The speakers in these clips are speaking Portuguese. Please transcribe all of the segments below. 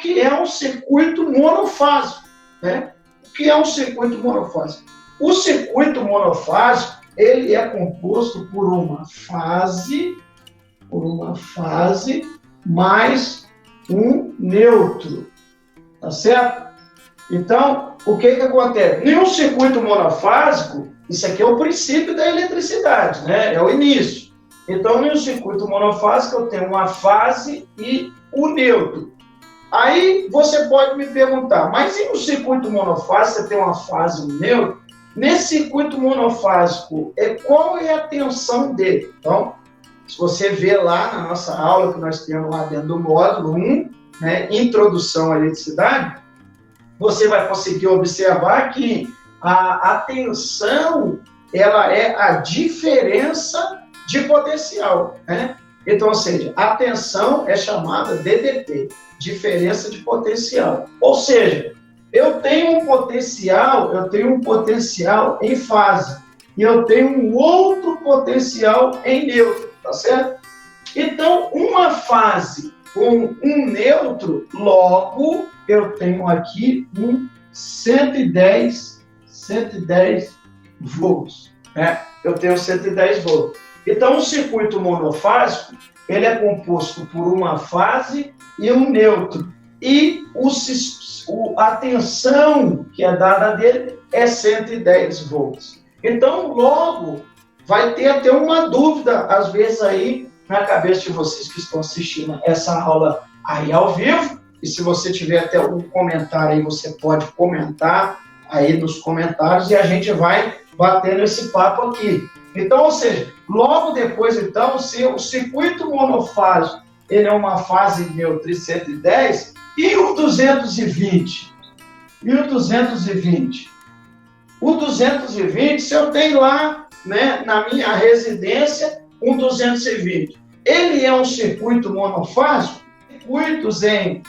que é um circuito monofásico, né? O que é um circuito monofásico? O circuito monofásico, ele é composto por uma fase mais um neutro, tá certo? Então, o que acontece? Em um circuito monofásico, isso aqui é o princípio da eletricidade, né? É o início. Então, em um circuito monofásico, eu tenho uma fase e o neutro. Aí, você pode me perguntar, mas em um circuito monofásico, você tem uma fase e um neutro? Nesse circuito monofásico, qual é a tensão dele? Então, se você vê lá na nossa aula, que nós temos lá dentro do módulo 1, né, Introdução à Eletricidade, você vai conseguir observar que a tensão, ela é a diferença de potencial, né? Então, ou seja, a tensão é chamada DDP, diferença de potencial. Ou seja, eu tenho um potencial em fase, e eu tenho um outro potencial em neutro, tá certo? Então, uma fase com um neutro, logo, eu tenho aqui um 110 volts, né? Eu tenho 110 volts. Então, o circuito monofásico, ele é composto por uma fase e um neutro. E a tensão que é dada dele é 110 volts. Então, logo, vai ter até uma dúvida, às vezes, aí, na cabeça de vocês que estão assistindo essa aula aí ao vivo. E se você tiver até algum comentário aí, você pode comentar aí nos comentários e a gente vai batendo esse papo aqui. Então, ou seja, logo depois, então, se o circuito monofásico, ele é uma fase neutra 110, e o 220? E o 220? O 220, se eu tenho lá, né, na minha residência, um 220, ele é um circuito monofásico? Circuitos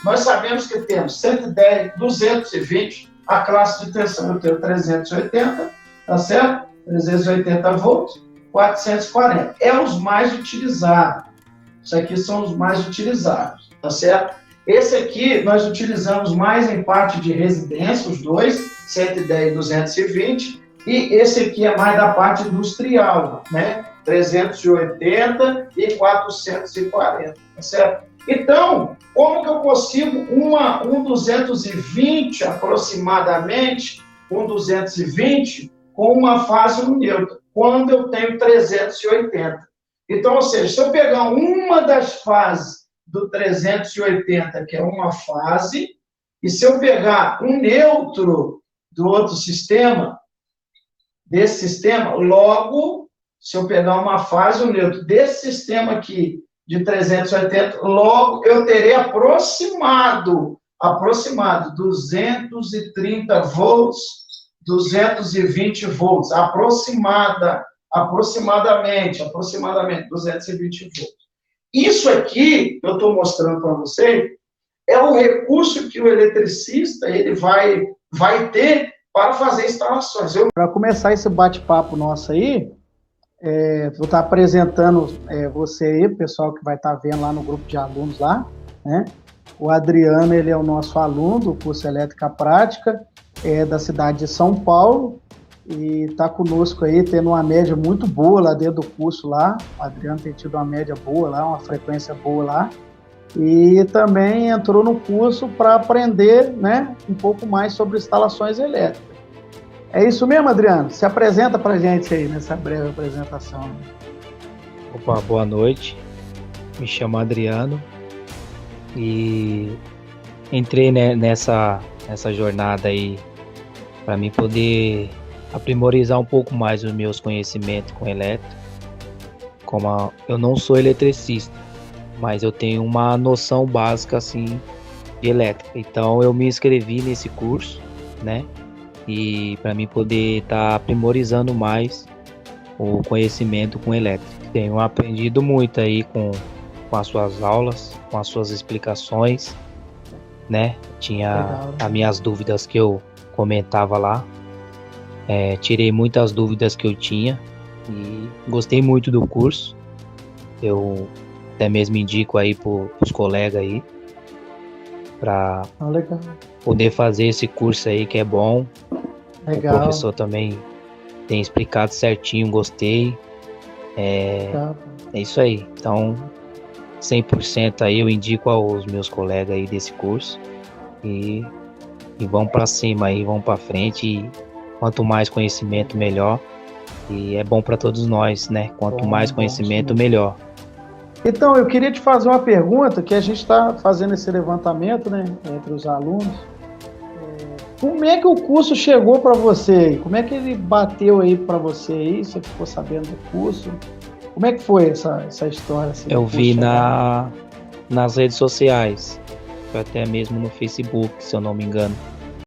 nós sabemos que temos 110, 220, a classe de tensão eu tenho 380, tá certo? 380 volts, 440. É os mais utilizados. Isso aqui são os mais utilizados, tá certo? Esse aqui nós utilizamos mais em parte de residência, os dois, 110 e 220, e esse aqui é mais da parte industrial, né? 380 e 440, tá certo? Então, como que eu consigo um 220 aproximadamente, um 220 com uma fase no neutro, quando eu tenho 380? Então, ou seja, se eu pegar uma das fases do 380, que é uma fase, e se eu pegar um neutro do outro sistema, desse sistema, logo, se eu pegar uma fase, um neutro desse sistema aqui, de 380, logo eu terei aproximado 230 volts, 220 volts, aproximadamente 220 volts. Isso aqui, eu estou mostrando para vocês, é o recurso que o eletricista ele vai ter para fazer instalações. Para começar esse bate-papo nosso aí, vou estar apresentando você aí, o pessoal que vai estar vendo lá no grupo de alunos lá, né? O Adriano, ele é o nosso aluno do curso Elétrica Prática, da cidade de São Paulo, e está conosco aí, tendo uma média muito boa lá dentro do curso lá. O Adriano tem tido uma média boa lá, uma frequência boa lá, e também entrou no curso para aprender, né, um pouco mais sobre instalações elétricas. É isso mesmo, Adriano? Se apresenta para a gente aí nessa breve apresentação. Opa, boa noite. Me chamo Adriano e entrei nessa jornada aí para mim poder aprimorizar um pouco mais os meus conhecimentos com elétrica. Como eu não sou eletricista, mas eu tenho uma noção básica assim de elétrica. Então eu me inscrevi nesse curso, né? E para mim poder estar aprimorizando mais o conhecimento com elétrica. Tenho aprendido muito aí com as suas aulas, com as suas explicações, né? Tinha as minhas dúvidas que eu comentava lá, tirei muitas dúvidas que eu tinha e gostei muito do curso. Eu até mesmo indico aí para os colegas aí. para Legal. poder fazer esse curso aí que é bom. Legal. O professor também tem explicado certinho, gostei. Legal. É isso aí. Então, 100% aí eu indico aos meus colegas aí desse curso e vão para cima aí, vão para frente. E quanto mais conhecimento, melhor. E é bom para todos nós, né? Quanto mais conhecimento, melhor. Então, eu queria te fazer uma pergunta, que a gente está fazendo esse levantamento, né, entre os alunos. Como é que o curso chegou para você? Como é que ele bateu aí para você aí? Você ficou sabendo do curso? Como é que foi essa história? Assim, eu vi nas redes sociais, até mesmo no Facebook, se eu não me engano.